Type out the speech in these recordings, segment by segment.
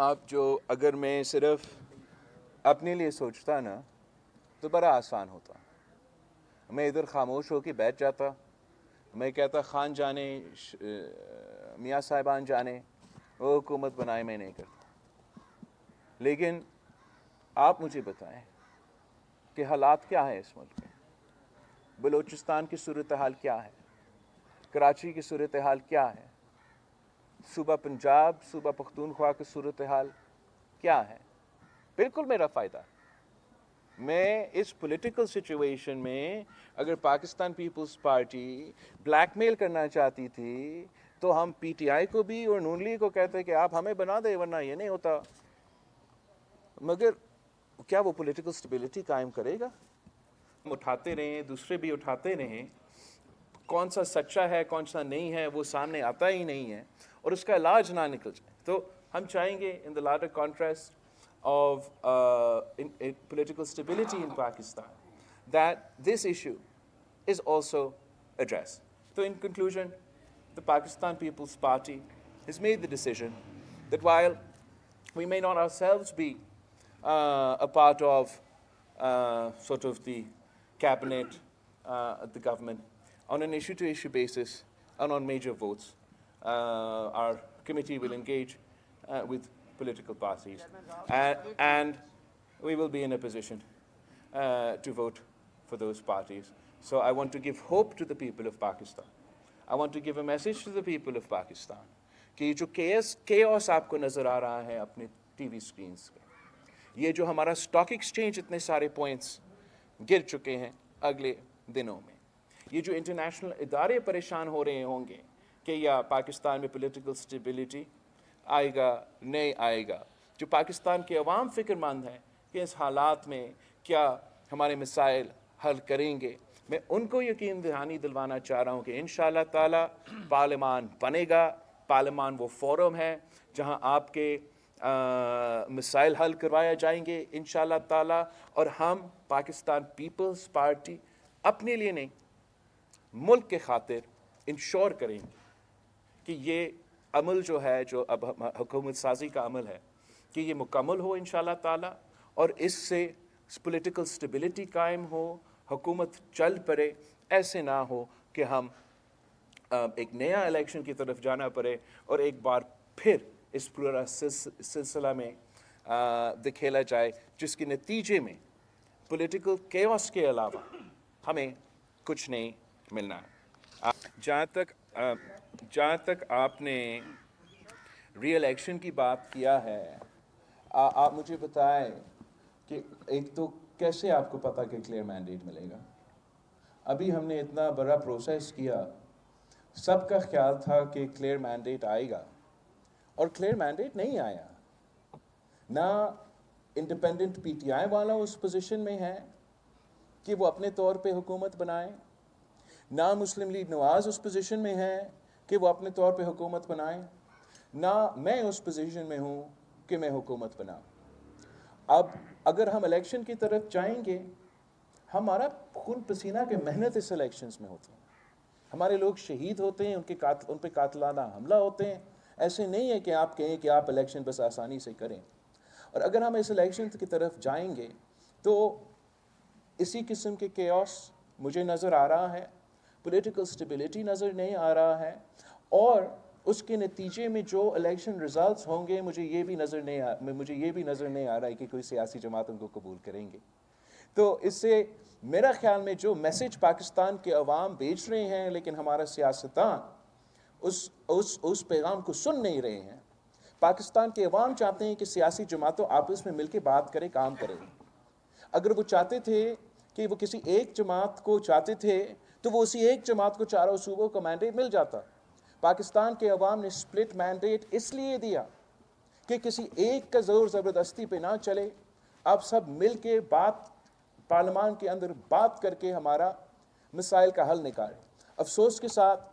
آپ جو اگر میں صرف اپنے لیے سوچتا نا تو بڑا آسان ہوتا. میں ادھر خاموش ہو کے بیٹھ جاتا. میں کہتا خان جانے میاں صاحبان جانے وہ حکومت بنائے میں نہیں کرتا. لیکن آپ مجھے بتائیں کہ حالات کیا ہے اس ملک میں. بلوچستان کی صورتحال کیا ہے, کراچی کی صورتحال کیا ہے, صوبہ پنجاب صوبہ پختونخوا کی صورتحال کیا ہے. بالکل میرا فائدہ. میں اس پولیٹیکل سچویشن میں اگر پاکستان پیپلز پارٹی بلیک میل کرنا چاہتی تھی تو ہم پی ٹی آئی کو بھی اور نون لیگ کو کہتے کہ آپ ہمیں بنا دیں ورنہ یہ نہیں ہوتا. مگر کیا وہ پولیٹیکل سٹیبلٹی قائم کرے گا؟ ہم اٹھاتے رہیں, دوسرے بھی اٹھاتے رہیں, کون سا سچا ہے کون سا نہیں ہے وہ سامنے آتا ہی نہیں ہے اور اس کا علاج نہ نکل جائے. تو ہم چاہیں گے ان دا لاٹر contrast of political stability in Pakistan, that this issue is also addressed. So in conclusion, the Pakistan People's Party has made the decision that while we may not ourselves be a part of sort of the cabinet, the government, on an issue-to-issue basis and on major votes, our committee will engage with political parties, and we will be in a position to vote for those parties. So I want to give hope to the people of Pakistan. I want to give a message to the people of Pakistan کہ جو chaos آپ کو نظر آ رہا ہے اپنے T V screens پہ, یہ جو ہمارا اسٹاک ایکسچینج اتنے سارے پوائنٹس گر چکے ہیں اگلے دنوں میں, یہ جو انٹرنیشنل ادارے پریشان ہو رہے ہوں گے کہ یا پاکستان میں پولیٹیکل سٹیبلٹی آئے گا نہیں آئے گا, جو پاکستان کے عوام فکر مند ہیں کہ اس حالات میں کیا ہمارے مسائل حل کریں گے, میں ان کو یقین دہانی دلوانا چاہ رہا ہوں کہ انشاءاللہ تعالی پارلیمان بنے گا. پارلیمان وہ فورم ہے جہاں آپ کے مسائل حل کروایا جائیں گے انشاءاللہ تعالی, اور ہم پاکستان پیپلز پارٹی اپنے لیے نہیں ملک کے خاطر انشور کریں گے کہ یہ عمل جو ہے جو اب حکومت سازی کا عمل ہے کہ یہ مکمل ہو انشاءاللہ تعالی, اور اس سے پولیٹیکل سٹیبلٹی قائم ہو, حکومت چل پڑے. ایسے نہ ہو کہ ہم ایک نیا الیکشن کی طرف جانا پڑے اور ایک بار پھر اس پورا سلسلہ میں دکھیلا جائے جس کے نتیجے میں پولیٹیکل کیوس کے علاوہ ہمیں کچھ نہیں ملنا. جہاں تک آپ نے ری الیکشن کی بات کیا ہے, آپ مجھے بتائیں کہ ایک تو کیسے آپ کو پتا کہ کلیئر مینڈیٹ ملے گا. ابھی ہم نے اتنا بڑا پروسیس کیا, سب کا خیال تھا کہ کلیئر مینڈیٹ آئے گا اور کلیئر مینڈیٹ نہیں آیا. نہ انڈیپینڈنٹ پی ٹی آئی والا اس پوزیشن میں ہے کہ وہ اپنے طور پہ حکومت بنائیں, نہ مسلم لیگ نواز اس پوزیشن میں ہے کہ وہ اپنے طور پہ حکومت بنائیں, نہ میں اس پوزیشن میں ہوں کہ میں حکومت بناؤں. اب اگر ہم الیکشن کی طرف جائیں گے, ہمارا خون پسینہ کے محنت اس الیکشنز میں ہوتی ہے, ہمارے لوگ شہید ہوتے ہیں, ان پہ قاتلانہ حملہ ہوتے ہیں. ایسے نہیں ہے کہ آپ کہیں کہ آپ الیکشن بس آسانی سے کریں. اور اگر ہم اس الیکشن کی طرف جائیں گے تو اسی قسم کے کیوس مجھے نظر آ رہا ہے, پولیٹیکل سٹیبلٹی نظر نہیں آ رہا ہے, اور اس کے نتیجے میں جو الیکشن ریزلٹس ہوں گے مجھے یہ بھی نظر نہیں آ رہا ہے کہ کوئی سیاسی جماعت ان کو قبول کریں گے. تو اس سے میرا خیال میں جو میسج پاکستان کے عوام بھیج رہے ہیں لیکن ہمارا سیاستدان اس پیغام کو سن نہیں رہے ہیں. پاکستان کے عوام چاہتے ہیں کہ سیاسی جماعتوں آپس میں مل کے بات کرے, کام کرے. اگر وہ چاہتے تھے کہ وہ کسی ایک جماعت کو چاہتے تھے تو وہ اسی ایک جماعت کو چاروں صوبوں کا مینڈیٹ مل جاتا. پاکستان کے عوام نے سپلٹ مینڈیٹ اس لیے دیا کہ کسی ایک کا زور زبردستی پہ نہ چلے, اب سب مل کے پارلیمان کے اندر بات کر کے ہمارا مسائل کا حل نکالیں. افسوس کے ساتھ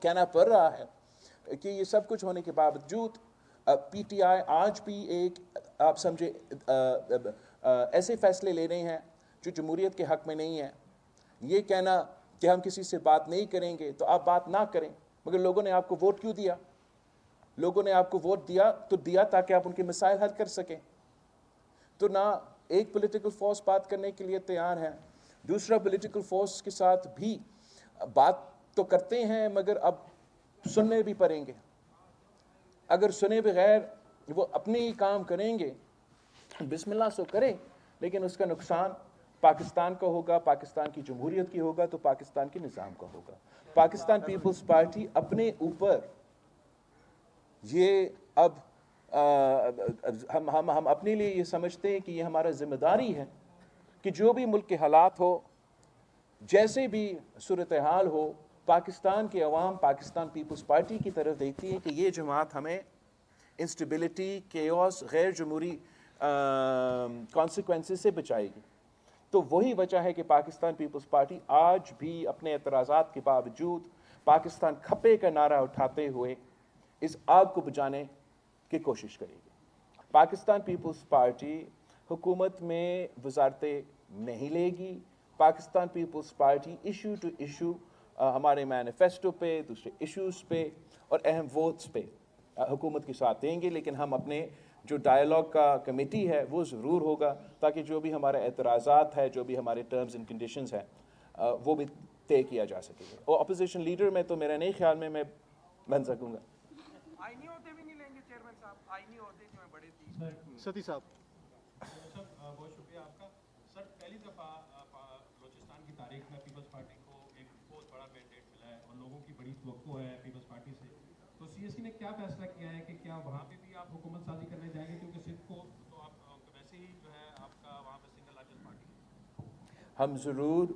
کہنا پڑ رہا ہے کہ یہ سب کچھ ہونے کے باوجود پی ٹی آئی آج بھی ایک آپ سمجھے ایسے فیصلے لے رہے ہیں جو جمہوریت کے حق میں نہیں ہے. یہ کہنا کہ ہم کسی سے بات نہیں کریں گے تو آپ بات نہ کریں, مگر لوگوں نے آپ کو ووٹ کیوں دیا؟ لوگوں نے آپ کو ووٹ دیا تاکہ آپ ان کے مسائل حل کر سکیں. تو نہ ایک پولیٹیکل فورس بات کرنے کے لیے تیار ہے, دوسرا پولیٹیکل فورس کے ساتھ بھی بات تو کرتے ہیں مگر اب سننے بھی پڑیں گے. اگر سنے بغیر وہ اپنے ہی کام کریں گے, بسم اللہ سو کریں, لیکن اس کا نقصان پاکستان کا ہوگا, پاکستان کی جمہوریت کی ہوگا, تو پاکستان کے نظام کا ہوگا. پاکستان پیپلز پارٹی اپنے اوپر یہ اب ہم اپنے لیے یہ سمجھتے ہیں کہ یہ ہمارا ذمہ داری ہے کہ جو بھی ملک کے حالات ہو, جیسے بھی صورتحال ہو, پاکستان کے عوام پاکستان پیپلز پارٹی کی طرف دیکھتی ہے کہ یہ جماعت ہمیں انسٹیبلٹی, کیوس, غیر جمہوری کانسیکوینسز سے بچائے گی. تو وہی وجہ ہے کہ پاکستان پیپلز پارٹی آج بھی اپنے اعتراضات کے باوجود پاکستان کھپے کا نعرہ اٹھاتے ہوئے اس آگ کو بجھانے کی کوشش کرے گی. پاکستان پیپلز پارٹی حکومت میں وزارتیں نہیں لے گی. Pakistan Peoples Party issue to issue ہمارے مینیفیسٹو پہ, دوسرے ایشوز پہ اور اہم ووٹس پہ حکومت کے ساتھ دیں گے, لیکن ہم اپنے جو ڈائیلاگ کا کمیٹی ہے وہ ضرور ہوگا تاکہ جو بھی ہمارے اعتراضات ہے, جو بھی ہمارے ٹرمز اینڈ کنڈیشنز ہیں وہ بھی طے کیا جا سکے گا. اور اپوزیشن لیڈر میں تو میرا نہیں خیال میں بن سکوں گا. آئینی عہدے بھی نہیں لیں گے چیئرمین صاحب, آئینی عہدے جو ہیں بڑے تھی. ستی صاحب. سر بہت شکریہ آپ کا. سر پہلی دفعہ بلوچستان کی تاریخ میں پیپلز پارٹی کو ایک بہت بڑا مینڈیٹ ملا ہے اور لوگوں کی بڑی توقع ہے پیپلز پارٹی سے. تو سی ایس سی نے کیا فیصلہ کیا ہے کہ کیا وہاں پہ بھی آپ حکومت سازی کرنے جائیں گے, کیونکہ سندھ کو تو آپ ویسے ہی جو ہے آپ کا وہاں پہ سنگل لارجسٹ پارٹی ہے. ہم ضرور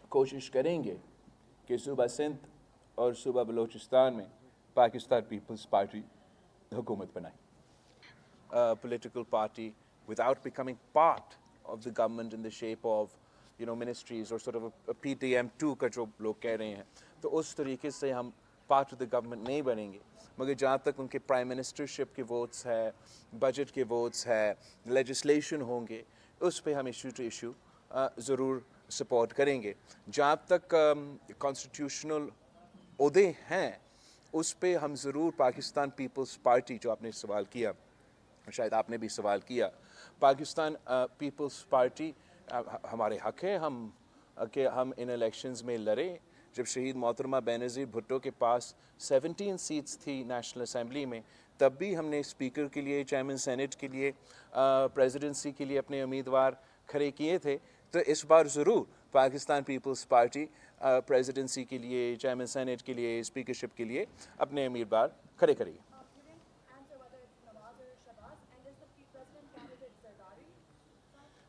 کوشش کریں گے کہ صوبہ سندھ اور صوبہ بلوچستان میں پاکستان پیپلز پارٹی حکومت بنائے. Political party without becoming part of the government in the shape of ministries or sort of a PTM2 کا جو لوگ کہہ رہے ہیں, تو اس طریقے سے ہم پارٹ آف دا گورنمنٹ نہیں بنیں گے. مگر جہاں تک ان کے پرائم منسٹرشپ کے ووٹس ہے, بجٹ کے ووٹس ہے, لیجسلیشن ہوں گے, اس پہ ہم ایشو ٹو ایشو ضرور سپورٹ کریں گے. جہاں تک کانسٹیٹیوشنل عہدے ہیں اس پہ ہم ضرور پاکستان پیپلز پارٹی, جو آپ نے سوال کیا, شاید آپ نے بھی سوال کیا, پاکستان پیپلز پارٹی ہمارے حق ہے کہ ہم ان الیکشنز میں لڑیں. جب شہید محترمہ بینظیر بھٹو کے پاس 17 سیٹس تھی نیشنل اسمبلی میں, تب بھی ہم نے اسپیکر کے لیے, چیئرمین سینٹ کے لیے, پریزیڈنسی کے لیے اپنے امیدوار کھڑے کیے تھے. تو اس بار ضرور پاکستان پیپلز پارٹی پریزیڈنسی کے لیے, چیئرمین سینٹ کے لیے, اسپیکرشپ کے لیے اپنے امیدوار کھڑے کرے گی.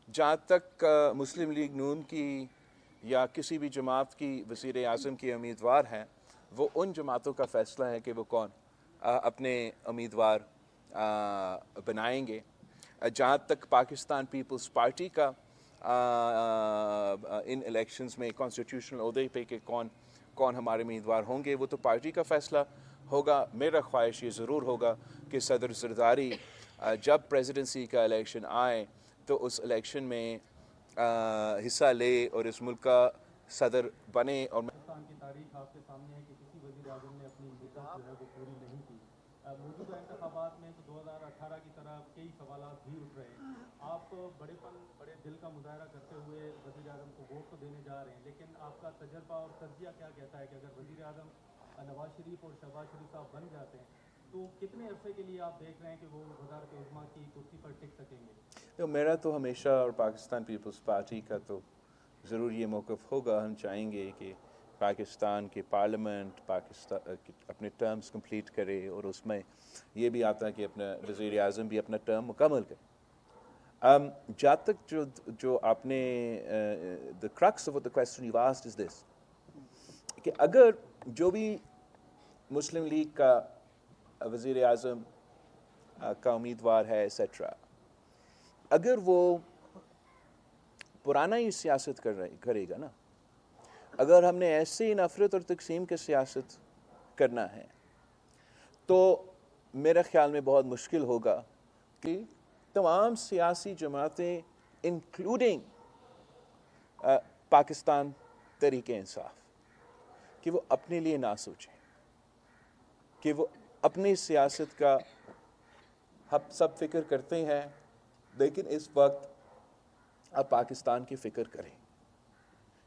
جہاں تک مسلم لیگ نون کی یا کسی بھی جماعت کی وزیر اعظم کی امیدوار ہیں, وہ ان جماعتوں کا فیصلہ ہے کہ وہ کون اپنے امیدوار بنائیں گے. جہاں تک پاکستان پیپلز پارٹی کا ان الیکشنز میں کانسٹیٹیوشنل عہدے پہ کہ کون ہمارے امیدوار ہوں گے, وہ تو پارٹی کا فیصلہ ہوگا. میرا خواہش یہ ضرور ہوگا کہ صدر زرداری جب پریزیڈنسی کا الیکشن آئے تو اس الیکشن میں حصہ لے اور اس ملک کا صدر بنے. اور پاکستان کی تاریخ آپ کے سامنے ہے کہ کسی وزیر اعظم نے اپنی مدت جو ہے وہ پوری نہیں کی. موجودہ انتخابات میں تو 2018 کی طرح کئی سوالات بھی اٹھ رہے ہیں. آپ بڑے دل کا مظاہرہ کرتے ہوئے وزیر اعظم کو ووٹ تو دینے جا رہے ہیں, لیکن آپ کا تجربہ اور تجزیہ کیا کہتا ہے کہ اگر وزیر اعظم نواز شریف اور شہباز شریف صاحب بن جاتے ہیں تو کتنے عرصے کے لیے آپ دیکھ رہے ہیں کہ وہ وزارت عظمیٰ کی کرسی پر ٹک سکیں گے؟ میرا تو ہمیشہ اور پاکستان پیپلز پارٹی کا تو ضرور یہ موقف ہوگا, ہم چاہیں گے کہ پاکستان کی پارلیمنٹ اپنے ٹرمز کمپلیٹ کرے, اور اس میں یہ بھی آتا ہے کہ اپنا وزیر اعظم بھی اپنا ٹرم مکمل کرے. جہاں تک جو آپ نے the crux of the question you've asked is this, کہ اگر جو بھی مسلم لیگ کا وزیر اعظم کا امیدوار ہے ایسیٹرا, اگر وہ پرانا ہی سیاست کرے گا نا, اگر ہم نے ایسے ہی نفرت اور تقسیم کی سیاست کرنا ہے, تو میرے خیال میں بہت مشکل ہوگا کہ تمام سیاسی جماعتیں انکلوڈنگ پاکستان تحریک انصاف کہ وہ اپنے لیے نہ سوچیں, کہ وہ اپنی سیاست کا ہم سب فکر کرتے ہیں، لیکن اس وقت اب پاکستان کی فکر کریں.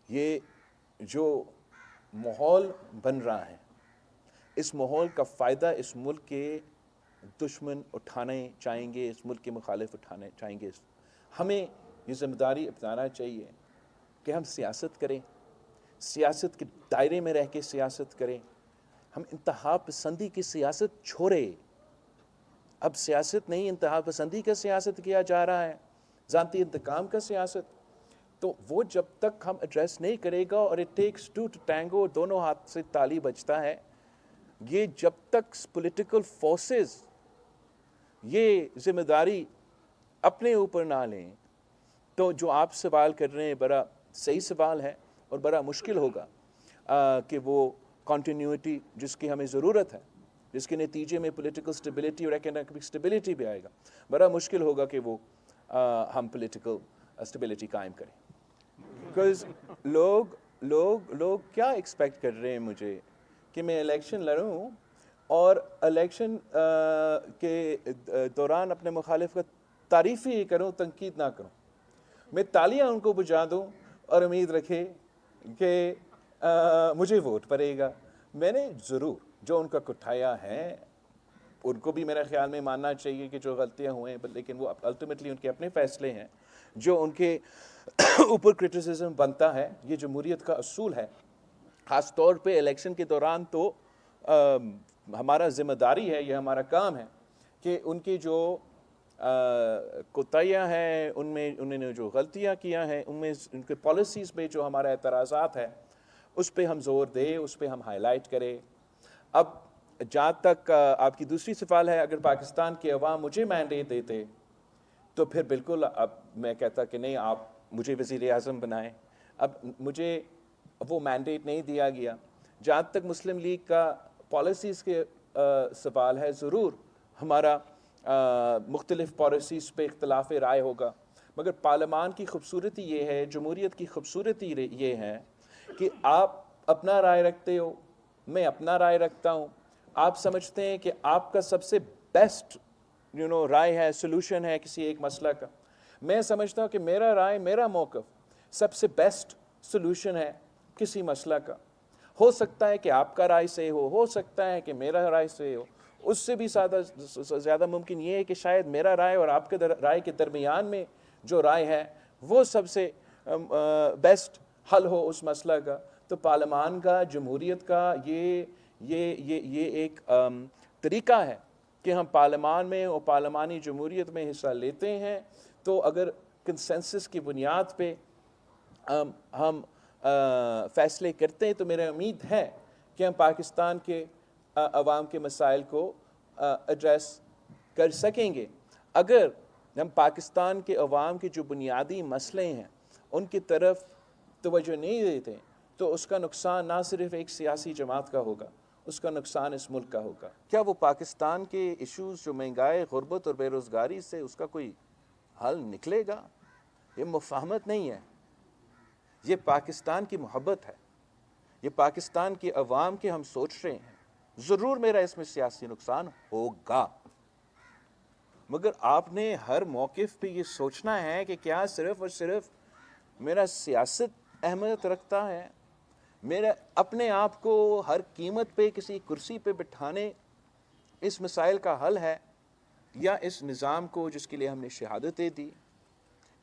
یہ جو ماحول بن رہا ہے، اس ماحول کا فائدہ اس ملک کے دشمن اٹھانے چاہیں گے، اس ملک کے مخالف اٹھانے چاہیں گے. ہمیں یہ ذمہ داری اپنانا چاہیے کہ ہم سیاست کریں، سیاست کے دائرے میں رہ کے سیاست کریں. ہم انتہا پسندی کی سیاست چھوڑے. اب سیاست نہیں، انتہا پسندی کا سیاست کیا جا رہا ہے، ذاتی انتقام کا سیاست. تو وہ جب تک ہم ایڈریس نہیں کرے گا، اور it takes to to tango, دونوں ہاتھ سے تالی بجتا ہے، یہ جب تک پولیٹیکل فورسز یہ ذمہ داری اپنے اوپر نہ لیں، تو جو آپ سوال کر رہے ہیں بڑا صحیح سوال ہے، اور بڑا مشکل ہوگا کہ وہ کنٹینیوٹی جس کی ہمیں ضرورت ہے، جس کے نتیجے میں پولیٹیکل سٹیبلٹی اور اکنامک سٹیبلٹی بھی آئے گا، بڑا مشکل ہوگا کہ وہ ہم پولیٹیکل سٹیبلٹی قائم کریں. بیکاز لوگ کیا ایکسپیکٹ کر رہے ہیں مجھے کہ میں الیکشن لڑوں اور الیکشن کے دوران اپنے مخالف کا تعریف ہی کروں، تنقید نہ کروں. میں تالیاں ان کو بجا دوں اور امید رکھے کہ مجھے ووٹ پڑے گا. میں نے ضرور جو ان کا کٹھایا ہے، ان کو بھی میرے خیال میں ماننا چاہیے کہ جو غلطیاں ہوئے ہیں، لیکن وہ الٹیمیٹلی ان کے اپنے فیصلے ہیں. جو ان کے اوپر کرٹیسزم بنتا ہے، یہ جمہوریت کا اصول ہے. خاص طور پہ الیکشن کے دوران تو ہمارا ذمہ داری ہے، یہ ہمارا کام ہے کہ ان کی جو کوتاہیاں ہیں، انہوں نے جو غلطیاں کیا ہیں، ان میں ان کے پالیسیز پہ جو ہمارا اعتراضات ہے، اس پہ ہم زور دیں، اس پہ ہم ہائی لائٹ کریں. اب جہاں تک آپ کی دوسری سوال ہے، اگر پاکستان کے عوام مجھے مینڈیٹ دیتے تو پھر بالکل اب میں کہتا کہ نہیں، آپ مجھے وزیر اعظم بنائیں. اب مجھے وہ مینڈیٹ نہیں دیا گیا. جہاں تک مسلم لیگ کا پالیسیز کے سوال ہے، ضرور ہمارا مختلف پالیسیز پہ اختلاف رائے ہوگا، مگر پارلیمان کی خوبصورتی یہ ہے، جمہوریت کی خوبصورتی یہ ہے کہ آپ اپنا رائے رکھتے ہو، میں اپنا رائے رکھتا ہوں. آپ سمجھتے ہیں کہ آپ کا سب سے بیسٹ رائے ہے، سلوشن ہے کسی ایک مسئلہ کا. میں سمجھتا ہوں کہ میرا رائے، میرا موقف سب سے بیسٹ سلوشن ہے کسی مسئلہ کا. ہو سکتا ہے کہ آپ کا رائے صحیح ہو سکتا ہے کہ میرا رائے صحیح ہو. اس سے بھی زیادہ ممکن یہ ہے کہ شاید میرا رائے اور آپ کے رائے کے درمیان میں جو رائے ہے وہ سب سے بیسٹ حل ہو اس مسئلہ کا. تو پارلیمان کا، جمہوریت کا یہ ایک طریقہ ہے کہ ہم پارلیمان میں اور پارلیمانی جمہوریت میں حصہ لیتے ہیں. تو اگر کنسنسس کی بنیاد پہ ہم فیصلے کرتے ہیں تو میرا امید ہے کہ ہم پاکستان کے عوام کے مسائل کو ایڈریس کر سکیں گے. اگر ہم پاکستان کے عوام کے جو بنیادی مسئلے ہیں ان کی طرف توجہ نہیں دیتے تو اس کا نقصان نہ صرف ایک سیاسی جماعت کا ہوگا، اس کا نقصان اس ملک کا ہوگا. کیا وہ پاکستان کے ایشوز جو مہنگائی، غربت اور بے روزگاری سے اس کا کوئی حل نکلے گا؟ یہ مفاہمت نہیں ہے، یہ پاکستان کی محبت ہے، یہ پاکستان کے عوام کے ہم سوچ رہے ہیں. ضرور میرا اس میں سیاسی نقصان ہوگا، مگر آپ نے ہر موقف پہ یہ سوچنا ہے کہ کیا صرف اور صرف میرا سیاست اہمیت رکھتا ہے، میرا اپنے آپ کو ہر قیمت پہ کسی کرسی پہ بٹھانے اس مسائل کا حل ہے، یا اس نظام کو جس کے لیے ہم نے شہادتیں دی،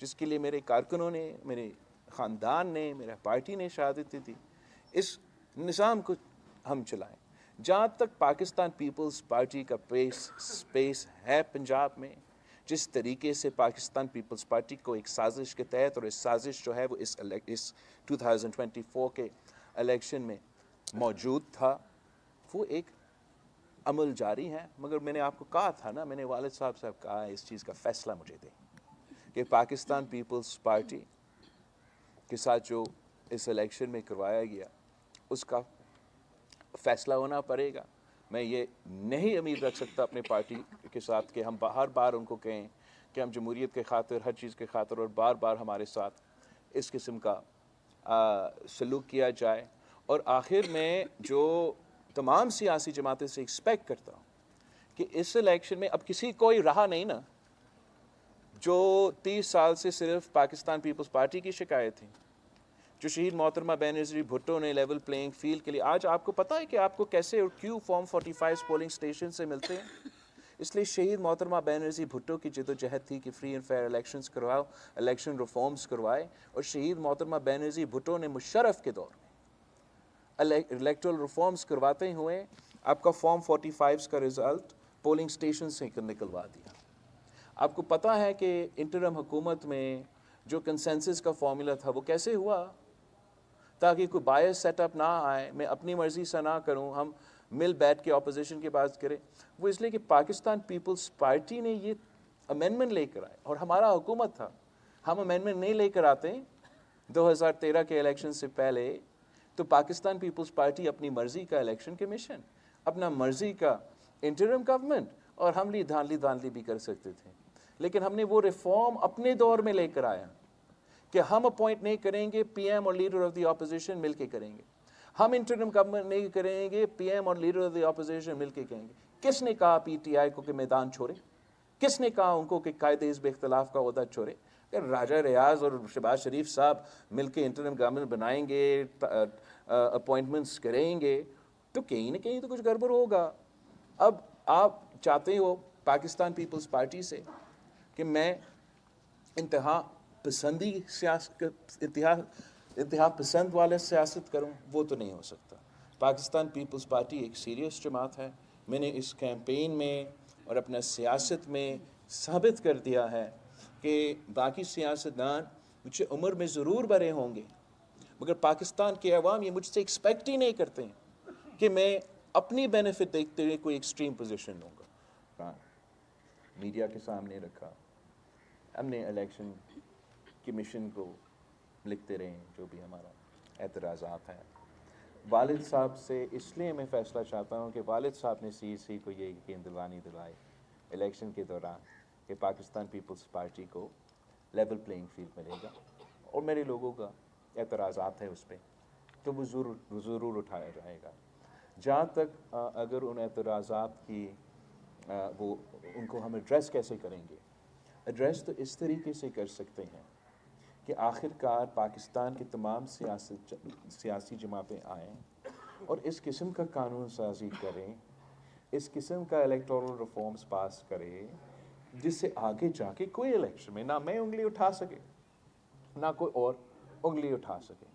جس کے لیے میرے کارکنوں نے، میرے خاندان نے، میرا پارٹی نے شہادتیں دی، اس نظام کو ہم چلائیں. جہاں تک پاکستان پیپلز پارٹی کا سپیس ہے پنجاب میں، جس طریقے سے پاکستان پیپلز پارٹی کو ایک سازش کے تحت، اور اس سازش جو ہے وہ اس 2024 کے الیکشن میں موجود تھا، وہ ایک عمل جاری ہے. مگر میں نے آپ کو کہا تھا نا، میں نے والد صاحب کہا اس چیز کا فیصلہ مجھے دیں کہ پاکستان پیپلز پارٹی کے ساتھ جو اس الیکشن میں کروایا گیا اس کا فیصلہ ہونا پڑے گا. میں یہ نہیں امید رکھ سکتا اپنے پارٹی کے ساتھ کہ ہم ہر بار ان کو کہیں کہ ہم جمہوریت کے خاطر، ہر چیز کے خاطر، اور بار بار ہمارے ساتھ اس قسم کا سلوک کیا جائے. اور آخر میں جو تمام سیاسی جماعتیں سے ایکسپیکٹ کرتا ہوں کہ اس الیکشن میں اب کسی کوئی رہا نہیں نا جو 30 سال سے صرف پاکستان پیپلز پارٹی کی شکایت تھی, جو شہید محترمہ بینظیر بھٹو نے لیول پلینگ فیلڈ کے لیے. آج آپ کو پتہ ہے کہ آپ کو کیسے اور کیوں فارم 45 پولنگ اسٹیشن سے ملتے ہیں؟ اس لیے شہید محترمہ بینظیر بھٹو کی جدوجہد تھی کہ فری اینڈ فیئر الیکشنز کرواؤ, الیکشن ریفارمز کروائے, اور شہید محترمہ بینظیر بھٹو نے مشرف کے دور میں الیکٹرل ریفارمز کرواتے ہوئے آپ کا فارم 45 کا رزلٹ پولنگ اسٹیشن سے نکلوا دیا. آپ کو پتہ ہے کہ انٹرم حکومت میں جو کنسنسس کا فارمولا تھا وہ کیسے ہوا, تاکہ کوئی بائس سیٹ اپ نہ آئے, میں اپنی مرضی سے نہ کروں, ہم مل بیٹھ کے اپوزیشن کی بات کریں. وہ اس لیے کہ پاکستان پیپلز پارٹی نے یہ امینڈمنٹ لے کر آئے, اور ہمارا حکومت تھا, ہم امینڈمنٹ نہیں لے کر آتے 2013 کے الیکشن سے پہلے تو پاکستان پیپلز پارٹی اپنی مرضی کا الیکشن کمیشن, اپنا مرضی کا انٹرم گورنمنٹ, اور ہم لی دھاندلی بھی کر سکتے تھے. لیکن ہم نے وہ ریفارم اپنے دور میں لے کر آیا کہ ہم اپوائنٹ نہیں کریں گے, پی ایم اور لیڈر آف دی اپوزیشن مل کے کریں گے. ہم انٹرم گورنمنٹ نہیں کریں گے, پی ایم اور لیڈر آف دی اپوزیشن مل کے کریں گے. کس نے کہا پی ٹی آئی کو کہ میدان چھوڑے؟ کس نے کہا ان کو کہ قائد حزب اختلاف کا عہدہ چھوڑے؟ کہ راجہ ریاض اور شہباز شریف صاحب مل کے انٹرم گورنمنٹ بنائیں گے, اپوائنٹمنٹس کریں گے, تو کہیں نہ کہیں تو کچھ گڑبڑ ہوگا. اب آپ چاہتے ہو پاکستان پیپلز پارٹی سے کہ میں انتہا پسند والا سیاست کروں, وہ تو نہیں ہو سکتا. پاکستان پیپلز پارٹی ایک سیریس جماعت ہے. میں نے اس کیمپین میں اور اپنا سیاست میں ثابت کر دیا ہے کہ باقی سیاستدان مجھے عمر میں ضرور بڑے ہوں گے, مگر پاکستان کے عوام یہ مجھ سے ایکسپیکٹ ہی نہیں کرتے ہیں کہ میں اپنی بینیفٹ دیکھتے ہوئے کوئی ایکسٹریم پوزیشن لوں گا. میڈیا کے سامنے رکھا, ہم نے الیکشن کمیشن کو لکھتے رہے جو بھی ہمارا اعتراضات ہیں. والد صاحب سے اس لیے میں فیصلہ چاہتا ہوں کہ والد صاحب نے سی کو یہ یقین دلائی الیکشن کے دوران کہ پاکستان پیپلز پارٹی کو لیول پلینگ فیلڈ ملے گا, اور میرے لوگوں کا اعتراضات ہے اس پہ تو وہ ضرور اٹھایا جائے گا. جہاں تک اگر ان اعتراضات کی وہ ان کو ہم ایڈریس کیسے کریں گے, ایڈریس تو اس طریقے سے کر سکتے ہیں کہ آخر کار پاکستان کے تمام سیاسی جماعتیں آئیں اور اس قسم کا قانون سازی کریں, اس قسم کا الیکٹورل ریفارمز پاس کرے جس سے آگے جا کے کوئی الیکشن میں نہ میں انگلی اٹھا سکے نہ کوئی اور انگلی اٹھا سکے.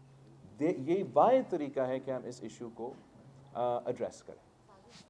یہی واحد طریقہ ہے کہ ہم اس ایشو کو ایڈریس کریں.